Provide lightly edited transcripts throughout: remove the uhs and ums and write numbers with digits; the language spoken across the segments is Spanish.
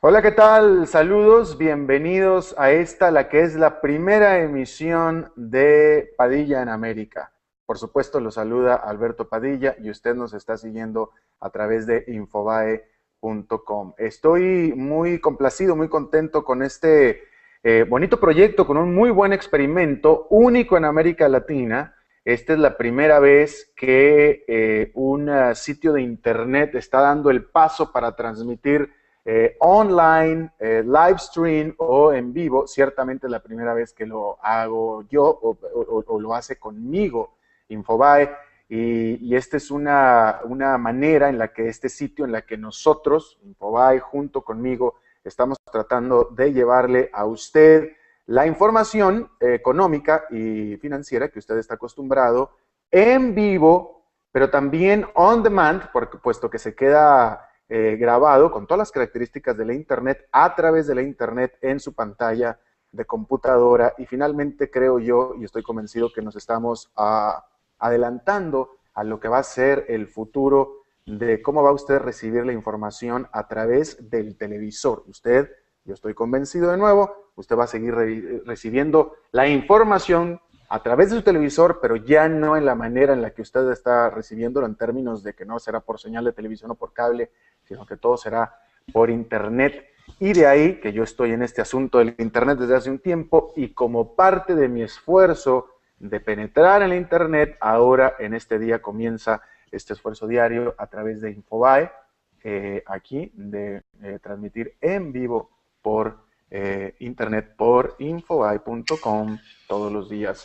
Hola, ¿qué tal? Saludos, bienvenidos a esta, la que es la primera emisión de Padilla en América. Por supuesto, lo saluda Alberto Padilla y usted nos está siguiendo a través de infobae.com. Estoy muy complacido, muy contento con este bonito proyecto, con un muy buen experimento, único en América Latina. Esta es la primera vez que un sitio de internet está dando el paso para transmitir online, live stream o en vivo. Ciertamente es la primera vez que lo hago yo o lo hace conmigo Infobae. Y esta es una manera en la que este sitio, en la que nosotros, Infobae, junto conmigo, estamos tratando de llevarle a usted la información económica y financiera que usted está acostumbrado en vivo, pero también on demand, porque, puesto que se queda grabado con todas las características de la Internet, a través de la Internet en su pantalla de computadora. Y finalmente creo yo, y estoy convencido que nos estamos adelantando a lo que va a ser el futuro de cómo va usted a recibir la información a través del televisor. Usted, yo estoy convencido de nuevo, usted va a seguir recibiendo la información a través de su televisor, pero ya no en la manera en la que usted está recibiéndolo, en términos de que no será por señal de televisión o por cable, sino que todo será por internet. Y de ahí que yo estoy en este asunto del internet desde hace un tiempo, y como parte de mi esfuerzo de penetrar en la internet, ahora en este día comienza este esfuerzo diario a través de Infobae, aquí de transmitir en vivo por internet, por infobae.com todos los días.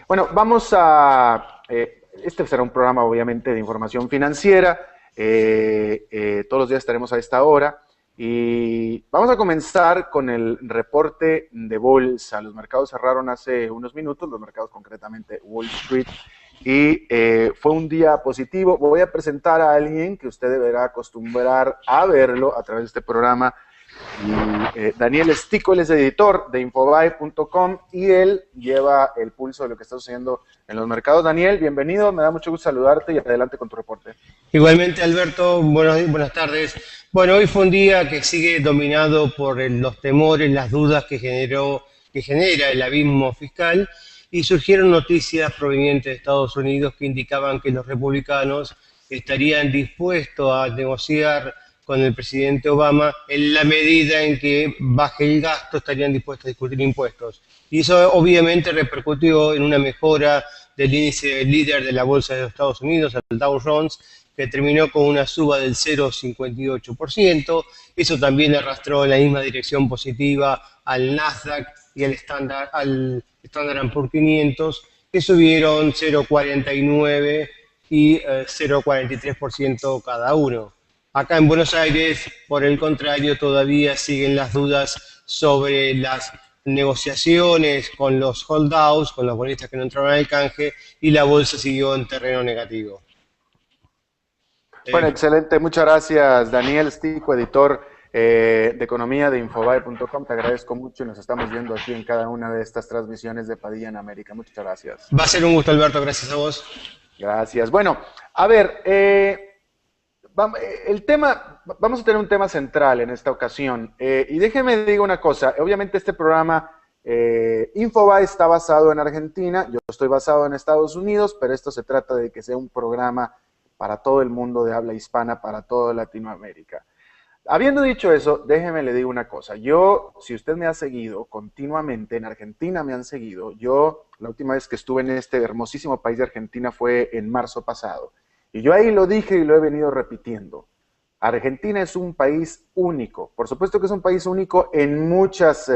Bueno, vamos a, este será un programa obviamente de información financiera. Todos los días estaremos a esta hora y vamos a comenzar con el reporte de bolsa. Los mercados cerraron hace unos minutos, los mercados concretamente Wall Street, y fue un día positivo. Voy a presentar a alguien que usted deberá acostumbrar a verlo a través de este programa. Y Daniel Stico, él es editor de Infobae.com y él lleva el pulso de lo que está sucediendo en los mercados. Daniel, bienvenido, me da mucho gusto saludarte y adelante con tu reporte. Igualmente, Alberto, buenas tardes. Bueno, hoy fue un día que sigue dominado por los temores, las dudas que genera el abismo fiscal, y surgieron noticias provenientes de Estados Unidos que indicaban que los republicanos estarían dispuestos a negociar con el presidente Obama en la medida en que baje el gasto, estarían dispuestos a discutir impuestos. Y eso obviamente repercutió en una mejora del índice líder de la bolsa de los Estados Unidos, el Dow Jones, que terminó con una suba del 0,58%. Eso también arrastró en la misma dirección positiva al Nasdaq y al Standard Poor's 500, que subieron 0,49 y 0,43% cada uno. Acá en Buenos Aires, por el contrario, todavía siguen las dudas sobre las negociaciones con los holdouts, con los bonistas que no entraron al canje, y la bolsa siguió en terreno negativo. Bueno, Eh, excelente, muchas gracias Daniel Stico, editor de economía de Infobae.com. Te agradezco mucho y nos estamos viendo aquí en cada una de estas transmisiones de Padilla en América. Muchas gracias. Va a ser un gusto, Alberto, gracias a vos. Gracias. Bueno, a ver, el tema, vamos a tener un tema central en esta ocasión. Y déjeme digo una cosa, obviamente este programa Infobae está basado en Argentina, yo estoy basado en Estados Unidos, pero esto se trata de que sea un programa para todo el mundo de habla hispana, para toda Latinoamérica. Habiendo dicho eso, déjeme le digo una cosa. Yo, si usted me ha seguido continuamente, en Argentina me han seguido. Yo, la última vez que estuve en este hermosísimo país de Argentina fue en marzo pasado. Y yo ahí lo dije y lo he venido repitiendo. Argentina es un país único. Por supuesto que es un país único en muchos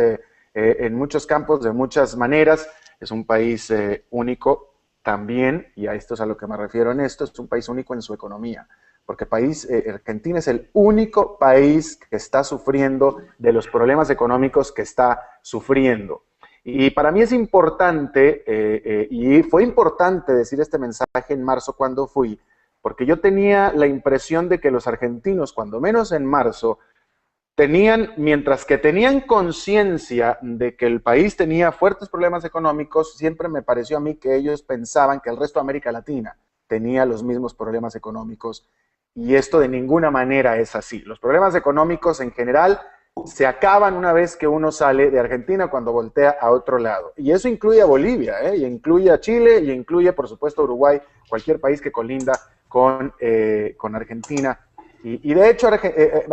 campos, de muchas maneras. Es un país único también, y a esto es a lo que me refiero en esto, es un país único en su economía, porque Argentina es el único país que está sufriendo de los problemas económicos que está sufriendo. Y para mí es importante, y fue importante decir este mensaje en marzo cuando fui, porque yo tenía la impresión de que los argentinos, cuando menos en marzo, mientras que tenían conciencia de que el país tenía fuertes problemas económicos, siempre me pareció a mí que ellos pensaban que el resto de América Latina tenía los mismos problemas económicos, y esto de ninguna manera es así. Los problemas económicos en general se acaban una vez que uno sale de Argentina cuando voltea a otro lado. Y eso incluye a Bolivia, y incluye a Chile, y incluye, por supuesto, a Uruguay, cualquier país que colinda con Argentina. Y de hecho,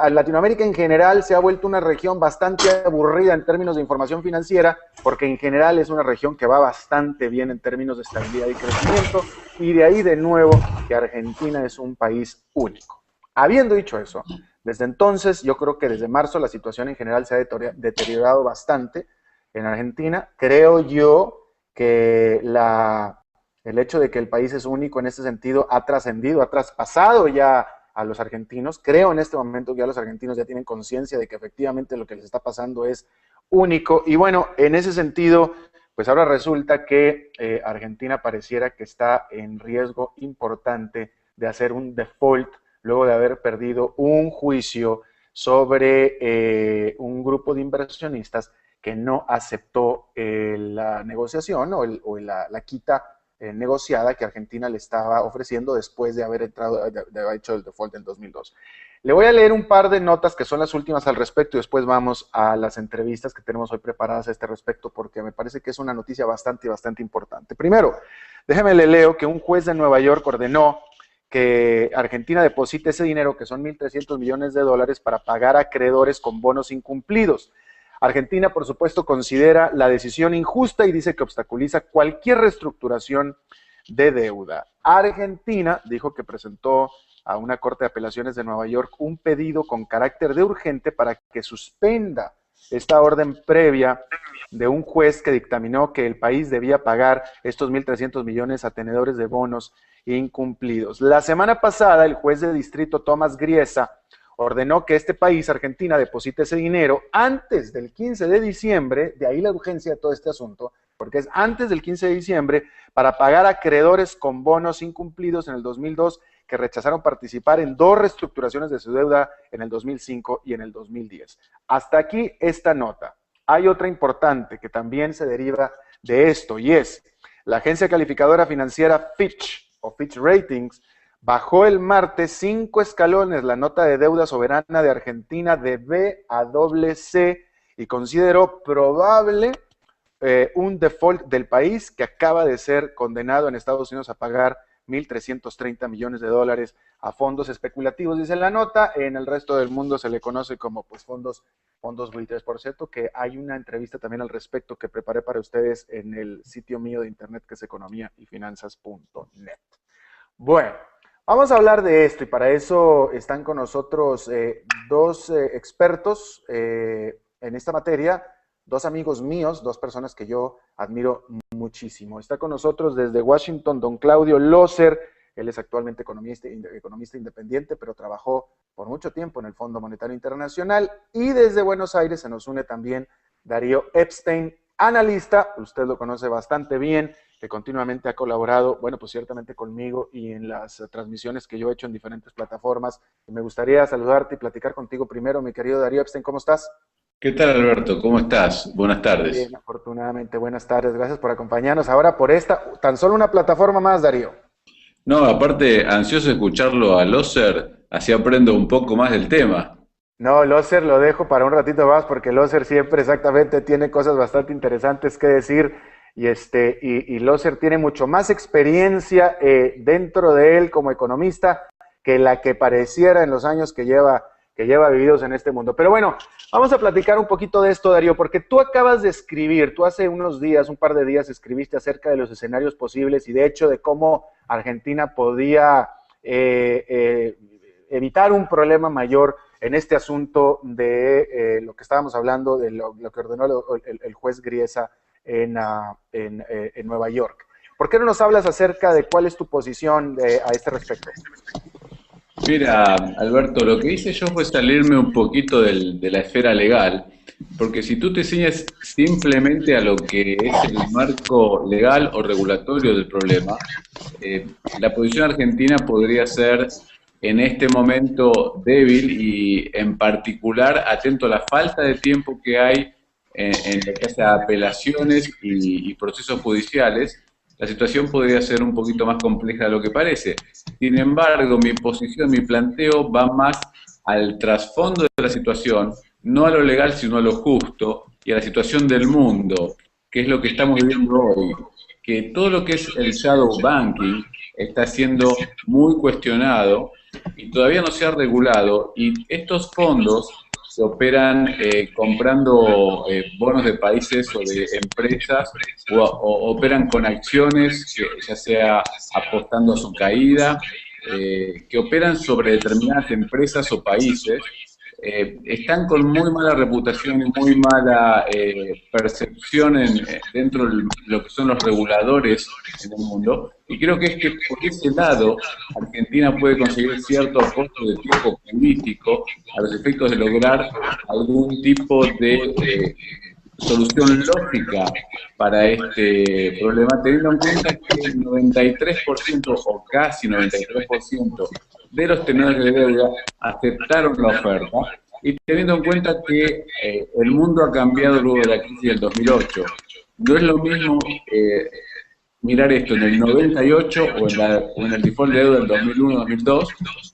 Latinoamérica en general se ha vuelto una región bastante aburrida en términos de información financiera, porque en general es una región que va bastante bien en términos de estabilidad y crecimiento, y de ahí de nuevo que Argentina es un país único. Habiendo dicho eso, desde entonces, yo creo que desde marzo la situación en general se ha deteriorado bastante en Argentina. Creo yo que el hecho de que el país es único en este sentido ha trascendido, ha traspasado ya a los argentinos. Creo en este momento que ya los argentinos ya tienen conciencia de que efectivamente lo que les está pasando es único. Y bueno, en ese sentido, pues ahora resulta que Argentina pareciera que está en riesgo importante de hacer un default luego de haber perdido un juicio sobre un grupo de inversionistas que no aceptó la negociación o la quita negociada que Argentina le estaba ofreciendo después de haber hecho el default en 2002. Le voy a leer un par de notas que son las últimas al respecto y después vamos a las entrevistas que tenemos hoy preparadas a este respecto, porque me parece que es una noticia bastante importante. Primero, déjeme le leo que un juez de Nueva York ordenó que Argentina deposite ese dinero, que son 1.300 millones de dólares, para pagar a acreedores con bonos incumplidos. Argentina, por supuesto, considera la decisión injusta y dice que obstaculiza cualquier reestructuración de deuda. Argentina dijo que presentó a una corte de apelaciones de Nueva York un pedido con carácter de urgente para que suspenda esta orden previa de un juez que dictaminó que el país debía pagar estos 1.300 millones a tenedores de bonos incumplidos. La semana pasada, el juez de distrito Tomás Griesa ordenó que este país, Argentina, deposite ese dinero antes del 15 de diciembre, de ahí la urgencia de todo este asunto, porque es antes del 15 de diciembre, para pagar a acreedores con bonos incumplidos en el 2002 que rechazaron participar en 2 reestructuraciones de su deuda en el 2005 y en el 2010. Hasta aquí esta nota. Hay otra importante que también se deriva de esto, y es la agencia calificadora financiera Fitch, o Fitch Ratings, bajó el martes 5 escalones la nota de deuda soberana de Argentina de B a C y consideró probable un default del país que acaba de ser condenado en Estados Unidos a pagar 1.330 millones de dólares a fondos especulativos, dice la nota. En el resto del mundo se le conoce como pues fondos buitres. Por cierto, que hay una entrevista también al respecto que preparé para ustedes en el sitio mío de internet, que es economiayfinanzas.net. Bueno, vamos a hablar de esto y para eso están con nosotros 2 expertos en esta materia, 2 amigos míos, 2 personas que yo admiro muchísimo. Está con nosotros desde Washington don Claudio Loser. Él es actualmente economista independiente, pero trabajó por mucho tiempo en el Fondo Monetario Internacional. Y desde Buenos Aires se nos une también Darío Epstein, analista, usted lo conoce bastante bien, que continuamente ha colaborado, bueno, pues ciertamente conmigo y en las transmisiones que yo he hecho en diferentes plataformas. Y me gustaría saludarte y platicar contigo primero, mi querido Darío Epstein, ¿cómo estás? ¿Qué tal, Alberto? ¿Cómo estás? Buenas tardes. Bien, afortunadamente, buenas tardes, gracias por acompañarnos ahora por esta, tan solo una plataforma más, Darío. No, aparte, ansioso de escucharlo a Loser, así aprendo un poco más del tema. No, Loser lo dejo para un ratito más porque Loser siempre exactamente tiene cosas bastante interesantes que decir y Loser tiene mucho más experiencia dentro de él como economista que la que pareciera en los años que lleva vividos en este mundo. Pero bueno, vamos a platicar un poquito de esto, Darío, porque tú acabas de escribir, tú hace unos días, un par de días, escribiste acerca de los escenarios posibles y de hecho de cómo Argentina podía evitar un problema mayor en este asunto de lo que estábamos hablando, de lo que ordenó el juez Griesa en Nueva York. ¿Por qué no nos hablas acerca de cuál es tu posición a este respecto? Mira, Alberto, lo que hice yo fue salirme un poquito de la esfera legal, porque si tú te ciñes simplemente a lo que es el marco legal o regulatorio del problema, la posición argentina podría ser en este momento débil y en particular atento a la falta de tiempo que hay en lo que hace a apelaciones y procesos judiciales. La situación podría ser un poquito más compleja de lo que parece. Sin embargo, mi posición, mi planteo va más al trasfondo de la situación, no a lo legal, sino a lo justo y a la situación del mundo, que es lo que estamos viviendo hoy, que todo lo que es el shadow banking está siendo muy cuestionado y todavía no se ha regulado, y estos fondos se operan comprando bonos de países o de empresas o operan con acciones, ya sea apostando a su caída, que operan sobre determinadas empresas o países. Están con muy mala reputación y muy mala percepción dentro de lo que son los reguladores en el mundo, y creo que es que por ese lado Argentina puede conseguir cierto apoyo de tipo político a los efectos de lograr algún tipo de solución lógica para este problema, teniendo en cuenta que el 93% o casi 93% de los tenedores de deuda aceptaron la oferta, y teniendo en cuenta que el mundo ha cambiado luego de la crisis del 2008. No es lo mismo mirar esto en el 98 o en el default de deuda del 2001-2002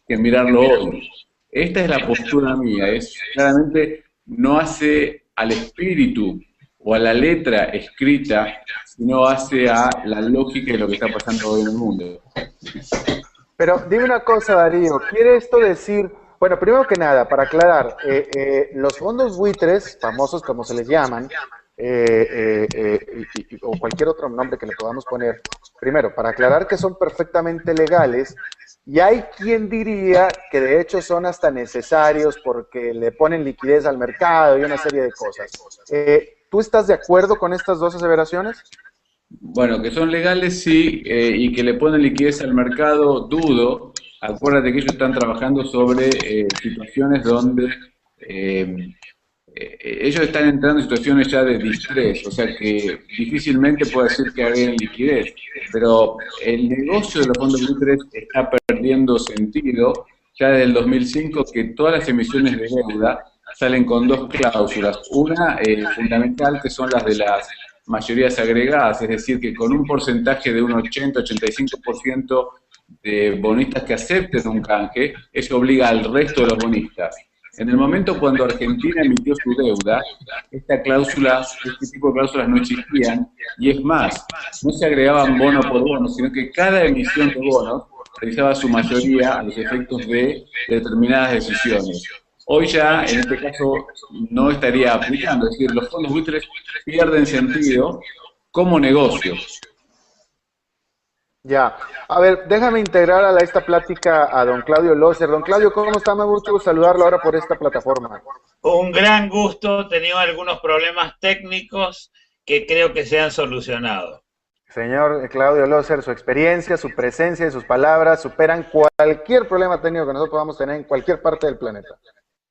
que mirarlo hoy. Esta es la postura mía, es claramente no hace al espíritu o a la letra escrita, sino hace a la lógica de lo que está pasando hoy en el mundo. Pero dime una cosa, Darío, ¿quiere esto decir, bueno, primero que nada, para aclarar, los fondos buitres, famosos como se les llaman, o cualquier otro nombre que le podamos poner, primero, para aclarar que son perfectamente legales, y hay quien diría que de hecho son hasta necesarios porque le ponen liquidez al mercado y una serie de cosas. ¿Tú estás de acuerdo con estas dos aseveraciones? Bueno, que son legales sí, y que le ponen liquidez al mercado, dudo. Acuérdate que ellos están trabajando sobre situaciones donde ellos están entrando en situaciones ya de distrés, o sea que difícilmente puede decir que hagan liquidez, pero el negocio de los fondos buitres está perdiendo sentido ya desde el 2005, que todas las emisiones de deuda salen con dos cláusulas. Una fundamental, que son las de las mayorías agregadas, es decir, que con un porcentaje de un 80-85% de bonistas que acepten un canje, eso obliga al resto de los bonistas. En el momento cuando Argentina emitió su deuda, este tipo de cláusulas no existían, y es más, no se agregaban bono por bono, sino que cada emisión de bonos realizaba su mayoría a los efectos de determinadas decisiones. Hoy ya, en este caso, no estaría aplicando, es decir, los fondos buitres pierden sentido como negocio. Ya. A ver, déjame integrar a esta plática a don Claudio Loser. Don Claudio, ¿cómo está? Me gusta saludarlo ahora por esta plataforma. Un gran gusto, he tenido algunos problemas técnicos que creo que se han solucionado. Señor Claudio Loser, su experiencia, su presencia y sus palabras superan cualquier problema técnico que nosotros podamos tener en cualquier parte del planeta.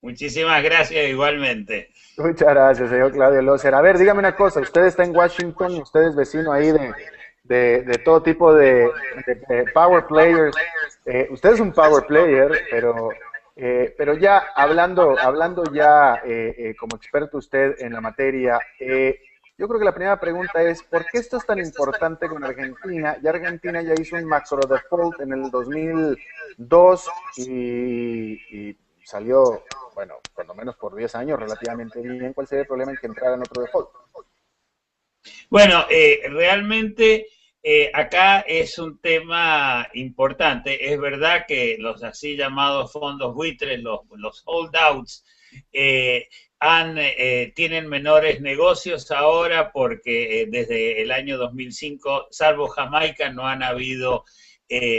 Muchísimas gracias, igualmente. Muchas gracias, señor Claudio Loser. A ver, dígame una cosa, usted está en Washington, usted es vecino ahí de todo tipo de power players. Usted es un power player, pero ya hablando ya como experto usted en la materia, yo creo que la primera pregunta es, ¿por qué esto es tan importante con Argentina? Ya Argentina ya hizo un macro default en el 2002 y salió, bueno, por lo menos por 10 años relativamente bien. ¿Cuál sería el problema en que entrara en otro default? Bueno, realmente acá es un tema importante. Es verdad que los así llamados fondos buitres, los holdouts, tienen menores negocios ahora porque desde el año 2005, salvo Jamaica, no han habido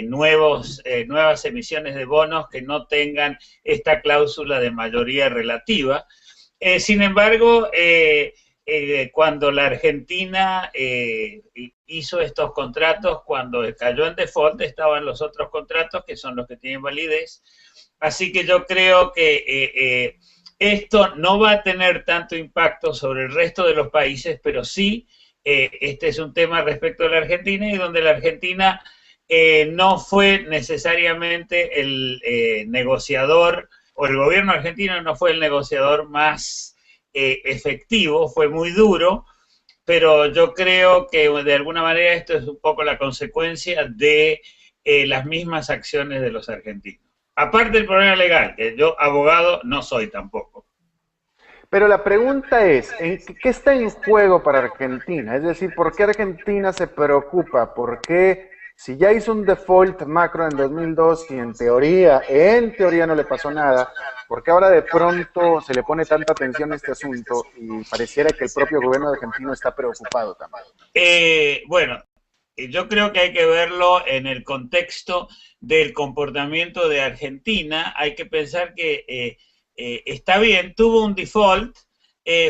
nuevas emisiones de bonos que no tengan esta cláusula de mayoría relativa. Sin embargo, cuando la Argentina hizo estos contratos, cuando cayó en default, estaban los otros contratos que son los que tienen validez. Así que yo creo que esto no va a tener tanto impacto sobre el resto de los países, pero sí, este es un tema respecto a la Argentina, y donde la Argentina no fue necesariamente el negociador, o el gobierno argentino no fue el negociador más efectivo, fue muy duro, pero yo creo que de alguna manera esto es un poco la consecuencia de las mismas acciones de los argentinos. Aparte del problema legal, que yo abogado no soy tampoco. Pero la pregunta es, ¿qué está en juego para Argentina? Es decir, ¿por qué Argentina se preocupa? ¿Por qué, si ya hizo un default macro en 2002 y en teoría no le pasó nada, por qué ahora de pronto se le pone tanta atención a este asunto y pareciera que el propio gobierno argentino está preocupado también? Bueno, yo creo que hay que verlo en el contexto del comportamiento de Argentina. Hay que pensar que está bien, tuvo un default,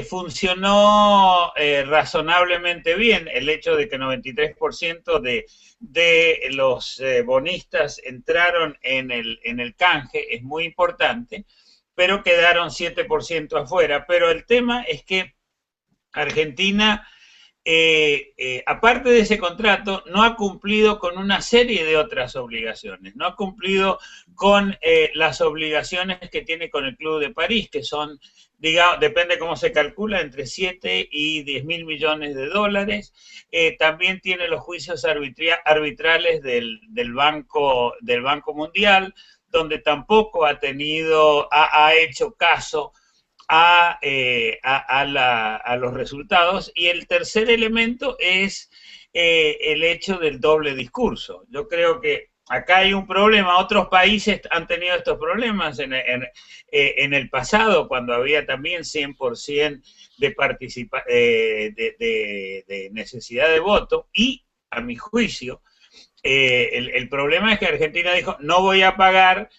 funcionó razonablemente bien el hecho de que 93% de los bonistas entraron en el canje, es muy importante, pero quedaron 7% afuera. Pero el tema es que Argentina, aparte de ese contrato, no ha cumplido con una serie de otras obligaciones. No ha cumplido con las obligaciones que tiene con el Club de París, que son, digamos, depende cómo se calcula, entre 7 y 10 mil millones de dólares. También tiene los juicios arbitrales del Banco Mundial, donde tampoco ha hecho caso a los resultados. Y el tercer elemento es el hecho del doble discurso. Yo creo que acá hay un problema. Otros países han tenido estos problemas en el pasado, cuando había también 100% de necesidad de voto, y a mi juicio el problema es que Argentina dijo no voy a pagar,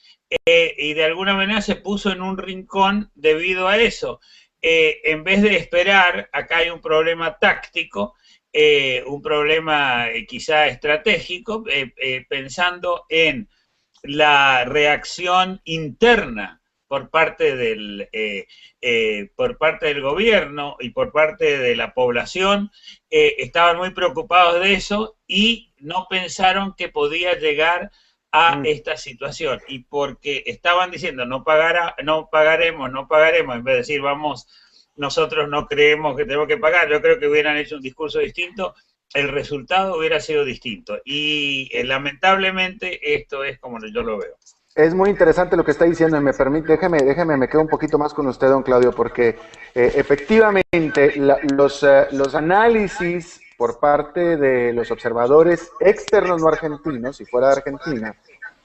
y de alguna manera se puso en un rincón debido a eso. En vez de esperar, acá hay un problema táctico, un problema quizá estratégico, pensando en la reacción interna por parte del gobierno y por parte de la población. Estaban muy preocupados de eso y no pensaron que podía llegar a esta situación, y porque estaban diciendo no pagaremos, en vez de decir nosotros no creemos que tenemos que pagar, yo creo que hubieran hecho un discurso distinto, el resultado hubiera sido distinto, y lamentablemente esto es como yo lo veo. Es muy interesante lo que está diciendo, y me permite, déjeme, me quedo un poquito más con usted, don Claudio, porque efectivamente los análisis por parte de los observadores externos no argentinos, si fuera de Argentina,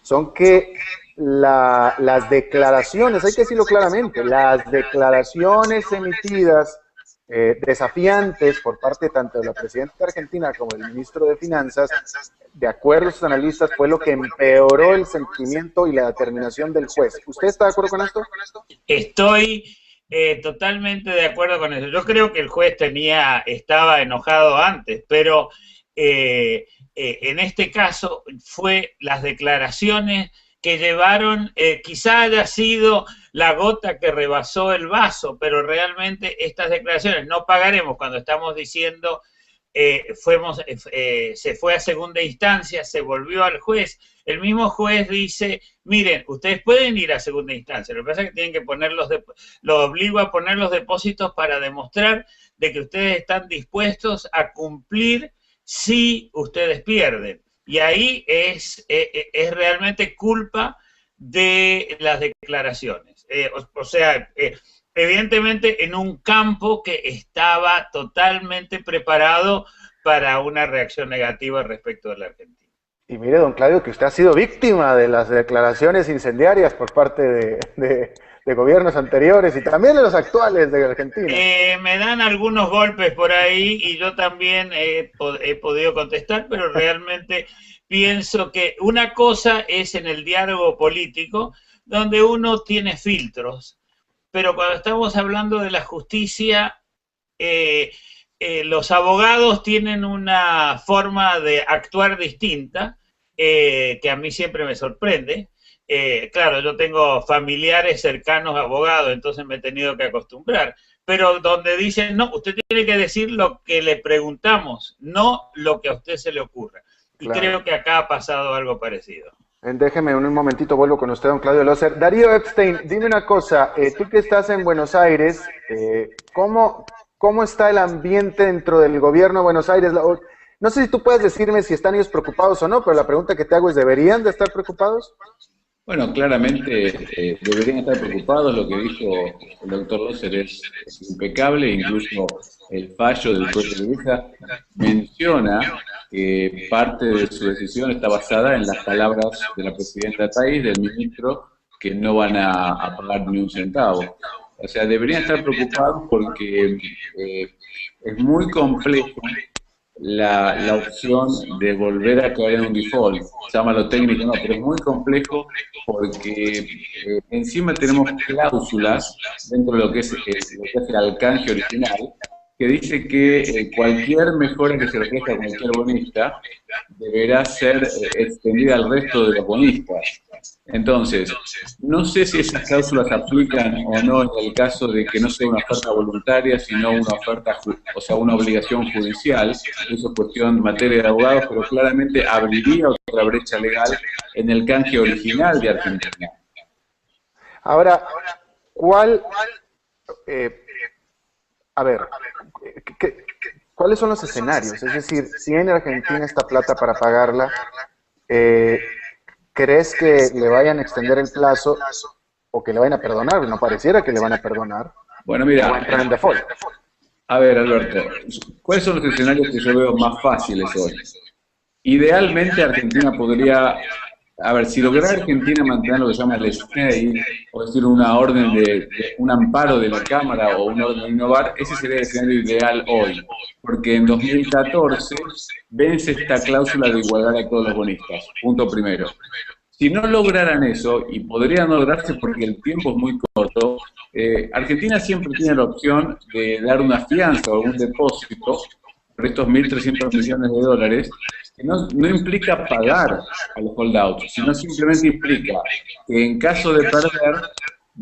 son que las declaraciones, hay que decirlo claramente, las declaraciones emitidas desafiantes por parte tanto de la presidenta de Argentina como del ministro de Finanzas, de acuerdo a sus analistas, fue lo que empeoró el sentimiento y la determinación del juez. ¿Usted está de acuerdo con esto? Estoy totalmente de acuerdo con eso. Yo creo que el juez estaba enojado antes, pero en este caso fue las declaraciones que llevaron, quizá haya sido la gota que rebasó el vaso, pero realmente estas declaraciones, no pagaremos, cuando estamos diciendo, se fue a segunda instancia, se volvió al juez, el mismo juez dice, miren, ustedes pueden ir a segunda instancia, lo que pasa es que tienen que poner lo obligo a poner los depósitos para demostrar de que ustedes están dispuestos a cumplir si ustedes pierden. Y ahí es realmente culpa de las declaraciones. O sea, evidentemente en un campo que estaba totalmente preparado para una reacción negativa respecto de la Argentina. Y mire, don Claudio, que usted ha sido víctima de las declaraciones incendiarias por parte de gobiernos anteriores y también de los actuales de Argentina. Me dan algunos golpes por ahí y yo también he podido contestar, pero realmente pienso que una cosa es en el diálogo político, donde uno tiene filtros, pero cuando estamos hablando de la justicia, los abogados tienen una forma de actuar distinta, que a mí siempre me sorprende. Claro, yo tengo familiares cercanos a abogados, entonces me he tenido que acostumbrar, pero donde dicen, no, usted tiene que decir lo que le preguntamos, no lo que a usted se le ocurra. Y claro, creo que acá ha pasado algo parecido. Déjeme un momentito, vuelvo con usted, don Claudio Loser. Darío Epstein, dime una cosa, tú que estás en Buenos Aires, ¿cómo está el ambiente dentro del gobierno de Buenos Aires? No sé si tú puedes decirme si están ellos preocupados o no, pero la pregunta que te hago es, ¿deberían de estar preocupados? Bueno, claramente deberían estar preocupados. Lo que dijo el doctor Loser es impecable, incluso el fallo del juez de Luisa menciona que parte de su decisión está basada en las palabras de la presidenta del país, del ministro, que no van a pagar ni un centavo. O sea, deberían estar preocupados porque es muy complejo la opción de volver a caer en un default. Llámalo técnico, no, pero es muy complejo porque encima tenemos cláusulas dentro de lo que es el alcance original, que dice que cualquier mejora que se ofrezca a cualquier bonista deberá ser extendida al resto de los bonistas. Entonces, no sé si esas cláusulas aplican o no en el caso de que no sea una oferta voluntaria, sino una oferta, o sea, una obligación judicial. Eso es cuestión materia de abogados, pero claramente abriría otra brecha legal en el canje original de Argentina. Ahora, ¿cuál, eh, a ver, ¿cuáles son los escenarios? Es decir, ¿tiene Argentina esta plata para pagarla? Eh, ¿Crees que le vayan a extender el plazo o que le vayan a perdonar? No pareciera que le van a perdonar. Bueno, O va a mira, entrar en default. a ver, Alberto, ¿cuáles son los escenarios que yo veo más fáciles hoy? Idealmente Argentina podría, a ver, si lograra Argentina mantener lo que se llama el stay, o decir una orden de un amparo de la Cámara o una orden de innovar, ese sería el escenario ideal hoy, porque en 2014 vence esta cláusula de igualdad a todos los bonistas, punto primero. Si no lograran eso, y podría no lograrse porque el tiempo es muy corto, Argentina siempre tiene la opción de dar una fianza o algún depósito por estos 1.300 millones de dólares, que no implica pagar a los holdouts, sino simplemente implica que en caso de perder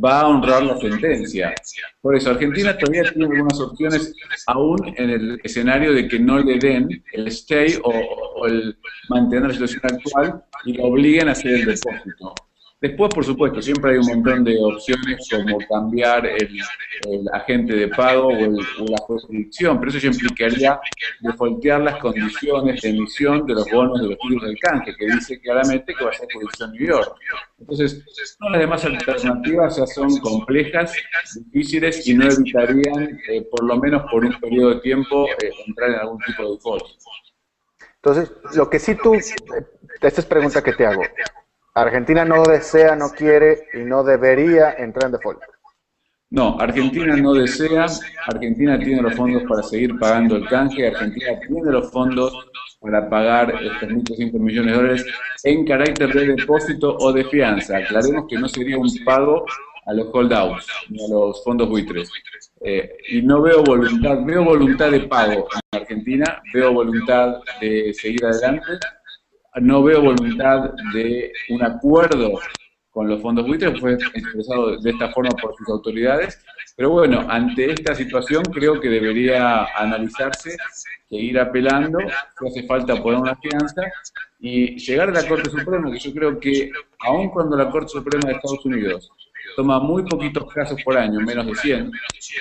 va a honrar la sentencia. Por eso, Argentina todavía tiene algunas opciones, aún en el escenario de que no le den el stay o el mantener la situación actual y lo obliguen a hacer el depósito. Después, por supuesto, siempre hay un montón de opciones como cambiar el agente de pago o la jurisdicción, pero eso ya implicaría defaultear las condiciones de emisión de los bonos de los títulos del canje, que dice claramente que va a ser jurisdicción New York. Entonces, todas las demás alternativas ya son complejas, difíciles y no evitarían, por lo menos por un periodo de tiempo, entrar en algún tipo de default. Entonces, lo que sí tú, esta es pregunta que te hago. Argentina no desea, no quiere y no debería entrar en default. No, Argentina no desea, Argentina tiene los fondos para seguir pagando el canje, Argentina tiene los fondos para pagar estos 1.300 millones de dólares en carácter de depósito o de fianza. Aclaremos que no sería un pago a los holdouts ni a los fondos buitres. Y no veo voluntad de pago en Argentina, veo voluntad de seguir adelante. No veo voluntad de un acuerdo con los fondos buitres, fue expresado de esta forma por sus autoridades, pero bueno, ante esta situación creo que debería analizarse, seguir apelando, si hace falta poner una fianza, y llegar a la Corte Suprema, que yo creo que, aun cuando la Corte Suprema de Estados Unidos toma muy poquitos casos por año, menos de 100,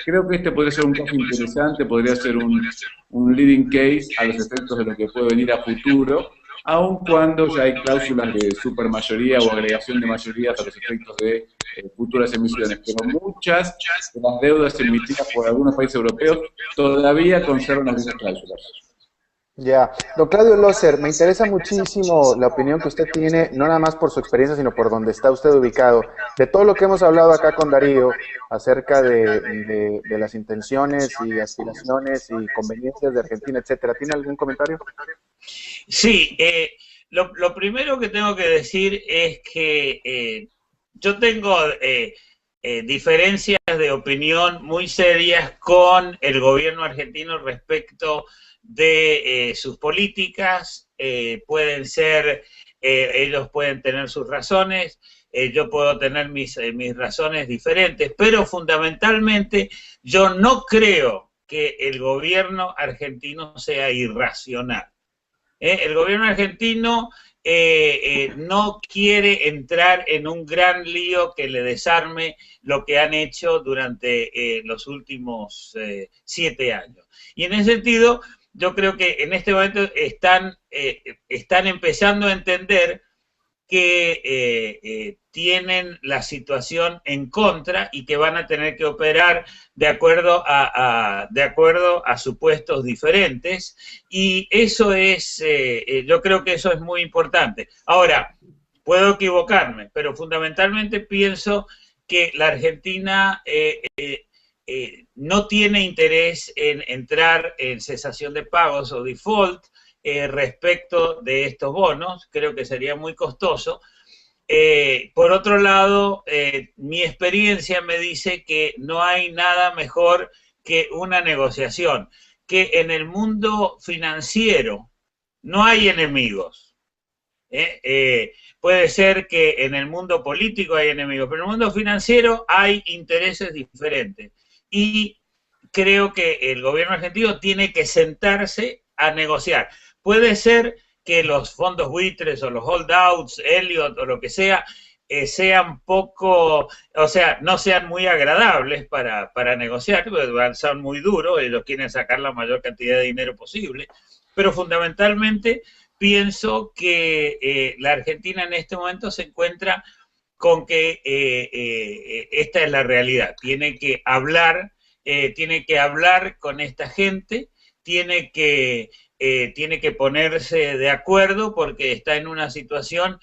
creo que este podría ser un caso interesante, podría ser un leading case a los efectos de lo que puede venir a futuro, aun cuando ya hay cláusulas de supermayoría o agregación de mayorías a los efectos de futuras emisiones, pero muchas de las deudas emitidas por algunos países europeos todavía conservan las mismas cláusulas. Ya, don Claudio Loser, me interesa muchísimo la opinión que usted tiene, no nada más por su experiencia, sino por donde está usted ubicado. De todo lo que hemos hablado acá con Darío acerca de las intenciones y aspiraciones y conveniencias de Argentina, etcétera, ¿tiene algún comentario? Sí, lo primero que tengo que decir es que yo tengo diferencias de opinión muy serias con el gobierno argentino respecto de sus políticas. Pueden ser, ellos pueden tener sus razones, yo puedo tener mis razones diferentes, pero fundamentalmente yo no creo que el gobierno argentino sea irracional. El gobierno argentino no quiere entrar en un gran lío que le desarme lo que han hecho durante los últimos 7 años. Y en ese sentido, yo creo que en este momento están empezando a entender que tienen la situación en contra y que van a tener que operar de acuerdo a supuestos diferentes, y eso es, yo creo que eso es muy importante. Ahora, puedo equivocarme, pero fundamentalmente pienso que la Argentina no tiene interés en entrar en cesación de pagos o default respecto de estos bonos. Creo que sería muy costoso. Por otro lado, mi experiencia me dice que no hay nada mejor que una negociación, que en el mundo financiero no hay enemigos. Puede ser que en el mundo político hay enemigos, pero en el mundo financiero hay intereses diferentes. Y creo que el gobierno argentino tiene que sentarse a negociar. Puede ser que los fondos buitres o los holdouts, Elliott o lo que sea, sean poco, o sea, no sean muy agradables para negociar, porque son muy duros, ellos quieren sacar la mayor cantidad de dinero posible, pero fundamentalmente pienso que la Argentina en este momento se encuentra con que esta es la realidad. Tiene que hablar con esta gente, tiene que ponerse de acuerdo porque está en una situación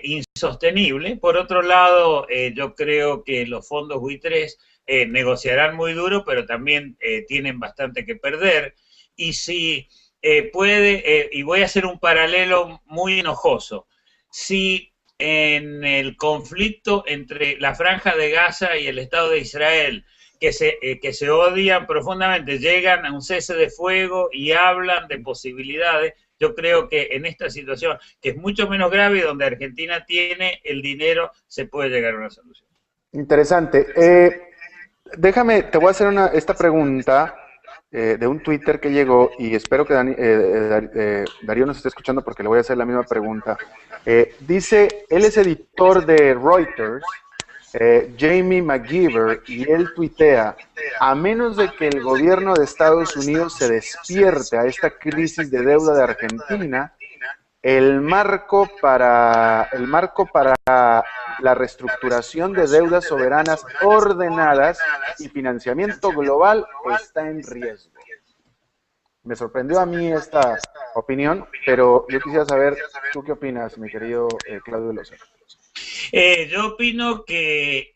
insostenible. Por otro lado, yo creo que los fondos buitres negociarán muy duro, pero también tienen bastante que perder. Y si y voy a hacer un paralelo muy enojoso, si en el conflicto entre la Franja de Gaza y el Estado de Israel, que se odian profundamente, llegan a un cese de fuego y hablan de posibilidades, yo creo que en esta situación, que es mucho menos grave y donde Argentina tiene el dinero, se puede llegar a una solución. Interesante. Déjame, te voy a hacer esta pregunta de un Twitter que llegó y espero que Darío nos esté escuchando porque le voy a hacer la misma pregunta. Dice, él es editor de Reuters, Jamie McGeever, y él tuitea, a menos de que el gobierno de Estados Unidos se despierte a esta crisis de deuda de Argentina, el marco para la reestructuración de deudas soberanas ordenadas y financiamiento global está en riesgo. Me sorprendió a mí esta opinión, pero yo quisiera saber, ¿tú qué opinas, mi querido Claudio Veloso? Yo opino que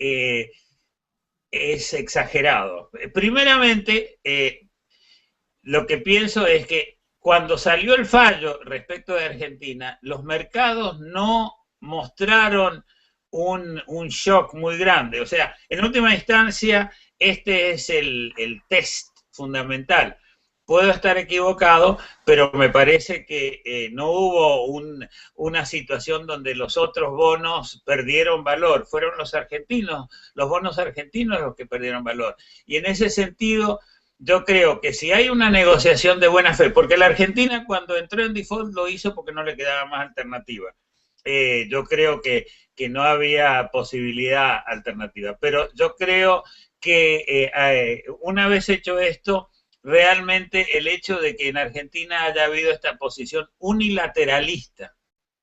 es exagerado. Primeramente, lo que pienso es que cuando salió el fallo respecto de Argentina, los mercados no mostraron un shock muy grande. O sea, en última instancia, este es el test fundamental. Puedo estar equivocado, pero me parece que no hubo una situación donde los otros bonos perdieron valor. Fueron los bonos argentinos los que perdieron valor. Y en ese sentido, yo creo que si hay una negociación de buena fe, porque la Argentina cuando entró en default lo hizo porque no le quedaba más alternativa. Yo creo que no había posibilidad alternativa. Pero yo creo que una vez hecho esto, realmente el hecho de que en Argentina haya habido esta posición unilateralista,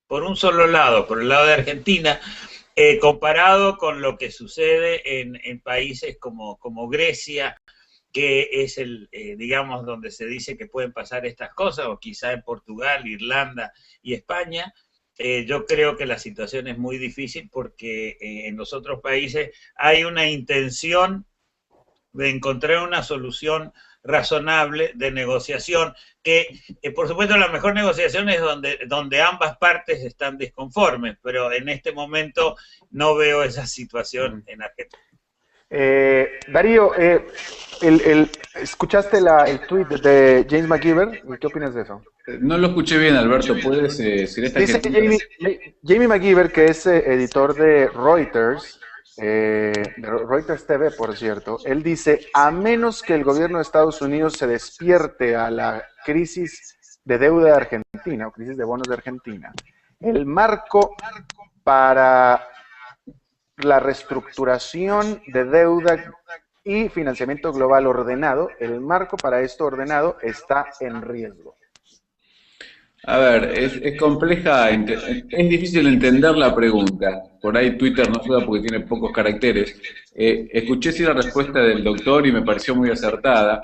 por un solo lado, por el lado de Argentina, comparado con lo que sucede en países como Grecia, que es digamos, donde se dice que pueden pasar estas cosas, o quizá en Portugal, Irlanda y España, yo creo que la situación es muy difícil porque en los otros países hay una intención de encontrar una solución razonable de negociación, que por supuesto la mejor negociación es donde ambas partes están disconformes, pero en este momento no veo esa situación en Argentina. Darío, ¿escuchaste el tweet de James McGeever? ¿Qué opinas de eso? No lo escuché bien, Alberto. ¿Puedes decir esta Dice que Jamie McGeever, que es editor de Reuters TV, por cierto, él dice, a menos que el gobierno de Estados Unidos se despierte a la crisis de deuda de Argentina, o crisis de bonos de Argentina, el marco para la reestructuración de deuda y financiamiento global ordenado, el marco para esto ordenado está en riesgo. A ver, es compleja, es difícil entender la pregunta. Por ahí Twitter no ayuda porque tiene pocos caracteres. Escuché sí la respuesta del doctor y me pareció muy acertada,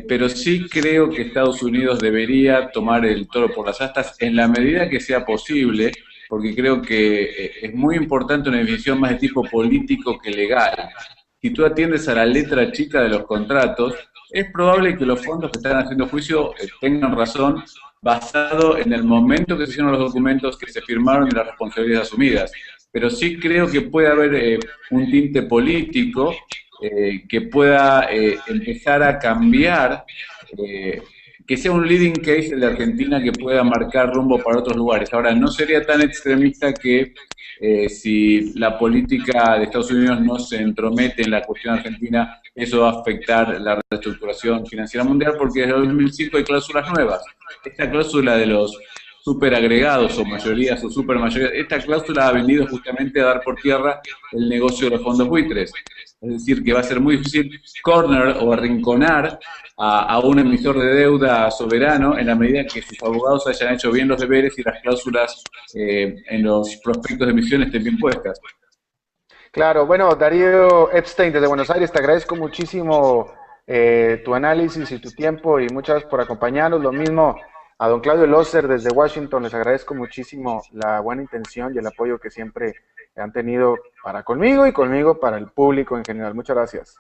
pero sí creo que Estados Unidos debería tomar el toro por las astas en la medida que sea posible, porque creo que es muy importante una definición más de tipo político que legal. Si tú atiendes a la letra chica de los contratos, es probable que los fondos que están haciendo juicio tengan razón basado en el momento que se hicieron los documentos que se firmaron y las responsabilidades asumidas. Pero sí creo que puede haber un tinte político que pueda empezar a cambiar, que sea un leading case de Argentina que pueda marcar rumbo para otros lugares. Ahora, no sería tan extremista que si la política de Estados Unidos no se entromete en la cuestión argentina, eso va a afectar la reestructuración financiera mundial, porque desde el 2005 hay cláusulas nuevas. Esta cláusula de los superagregados o mayorías o supermayorías, esta cláusula ha venido justamente a dar por tierra el negocio de los fondos buitres. Es decir, que va a ser muy difícil corner o arrinconar a un emisor de deuda soberano en la medida que sus abogados hayan hecho bien los deberes y las cláusulas en los prospectos de emisión estén bien puestas. Claro, bueno, Darío Epstein desde Buenos Aires, te agradezco muchísimo tu análisis y tu tiempo y muchas gracias por acompañarnos. Lo mismo a don Claudio Loser desde Washington, les agradezco muchísimo la buena intención y el apoyo que siempre han tenido para conmigo y conmigo para el público en general. Muchas gracias.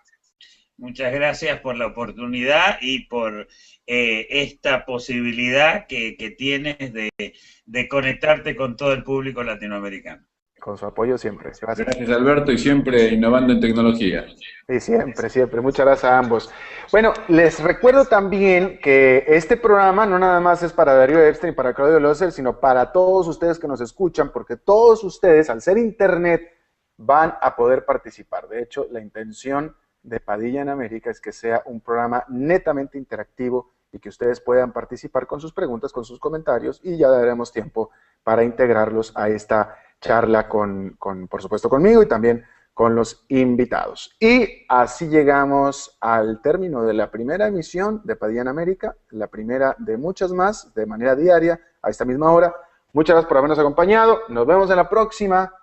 Muchas gracias por la oportunidad y por esta posibilidad que tienes de conectarte con todo el público latinoamericano. Con su apoyo siempre. Gracias. Gracias, Alberto, y siempre innovando en tecnología. Sí, siempre, siempre. Muchas gracias a ambos. Bueno, les recuerdo también que este programa no nada más es para Darío Epstein y para Claudio Loser, sino para todos ustedes que nos escuchan, porque todos ustedes, al ser internet, van a poder participar. De hecho, la intención de Padilla en América es que sea un programa netamente interactivo y que ustedes puedan participar con sus preguntas, con sus comentarios, y ya daremos tiempo para integrarlos a esta charla por supuesto, conmigo y también con los invitados. Y así llegamos al término de la primera emisión de Padilla en América, la primera de muchas más, de manera diaria, a esta misma hora. Muchas gracias por habernos acompañado, nos vemos en la próxima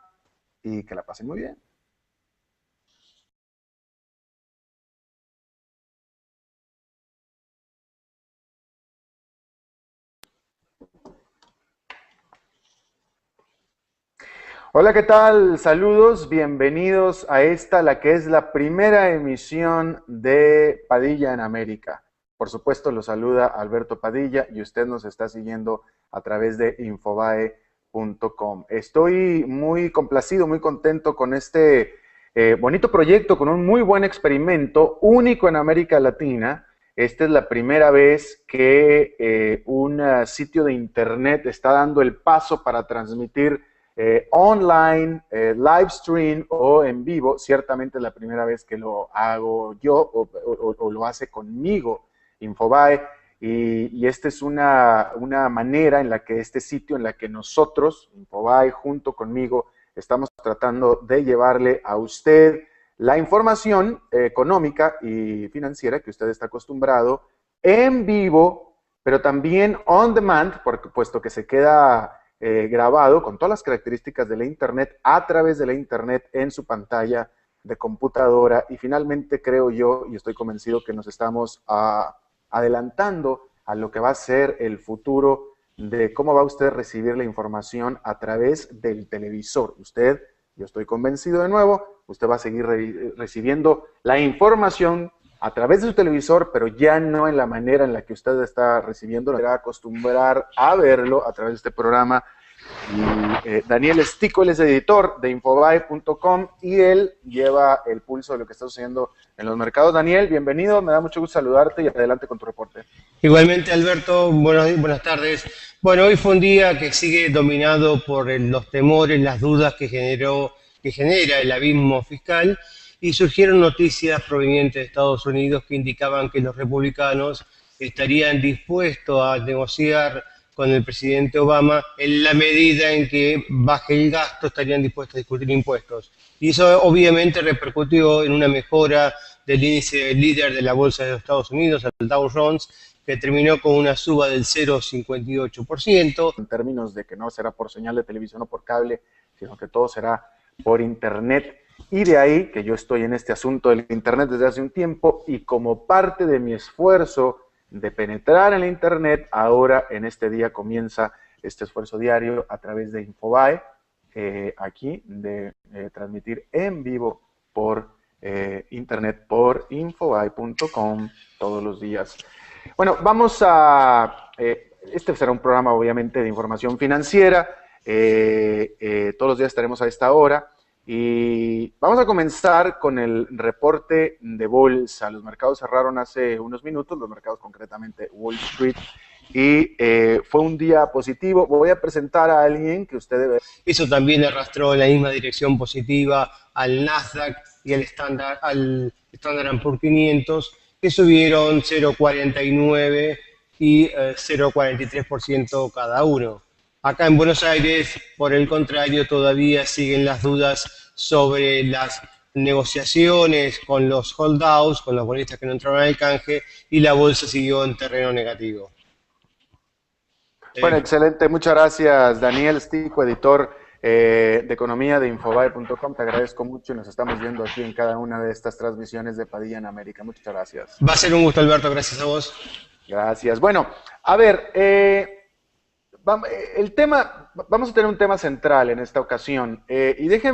y que la pasen muy bien. Hola, ¿qué tal? Saludos, bienvenidos a esta, la que es la primera emisión de Padilla en América. Por supuesto, los saluda Alberto Padilla y usted nos está siguiendo a través de infobae.com. Estoy muy complacido, muy contento con este bonito proyecto, con un muy buen experimento, único en América Latina. Esta es la primera vez que un sitio de internet está dando el paso para transmitir online, live stream o en vivo. Ciertamente es la primera vez que lo hago yo o lo hace conmigo Infobae, y esta es una manera en la que este sitio, en la que nosotros, Infobae, junto conmigo, estamos tratando de llevarle a usted la información económica y financiera que usted está acostumbrado en vivo, pero también on demand, puesto que se queda grabado con todas las características de la internet, a través de la internet en su pantalla de computadora. Y finalmente creo yo, y estoy convencido que nos estamos adelantando a lo que va a ser el futuro de cómo va usted a recibir la información a través del televisor. Usted, yo estoy convencido de nuevo, usted va a seguir recibiendo la información a través de su televisor, pero ya no en la manera en la que usted está recibiendo, va a acostumbrar a verlo a través de este programa. Y Daniel Stico, él es editor de Infobae.com y él lleva el pulso de lo que está sucediendo en los mercados. Daniel, bienvenido, me da mucho gusto saludarte y adelante con tu reporte. Igualmente, Alberto, buenas tardes. Bueno, hoy fue un día que sigue dominado por los temores, las dudas que genera el abismo fiscal, y surgieron noticias provenientes de Estados Unidos que indicaban que los republicanos estarían dispuestos a negociar con el presidente Obama en la medida en que baje el gasto, estarían dispuestos a discutir impuestos. Y eso obviamente repercutió en una mejora del índice líder de la bolsa de los Estados Unidos, el Dow Jones, que terminó con una suba del 0,58%. En términos de que no será por señal de televisión o por cable, sino que todo será por Internet. Y de ahí que yo estoy en este asunto del Internet desde hace un tiempo y como parte de mi esfuerzo de penetrar en la Internet, ahora en este día comienza este esfuerzo diario a través de Infobae, aquí, de transmitir en vivo por Internet, por infobae.com todos los días. Bueno, vamos a... este será un programa obviamente de información financiera, todos los días estaremos a esta hora. Y vamos a comenzar con el reporte de bolsa. Los mercados cerraron hace unos minutos, los mercados concretamente Wall Street, y fue un día positivo. Voy a presentar a alguien que usted debe... Eso también arrastró en la misma dirección positiva al Nasdaq y al Standard Poor's 500, que subieron 0,49 y 0,43% cada uno. Acá en Buenos Aires, por el contrario, todavía siguen las dudas sobre las negociaciones con los holdouts, con los bonistas que no entraron al canje, y la bolsa siguió en terreno negativo. Bueno, excelente. Muchas gracias, Daniel Stico, editor de economía de Infobae.com. Te agradezco mucho y nos estamos viendo aquí en cada una de estas transmisiones de Padilla en América. Muchas gracias. Va a ser un gusto, Alberto. Gracias a vos. Gracias. Bueno, a ver... el tema, vamos a tener un tema central en esta ocasión, y déjenme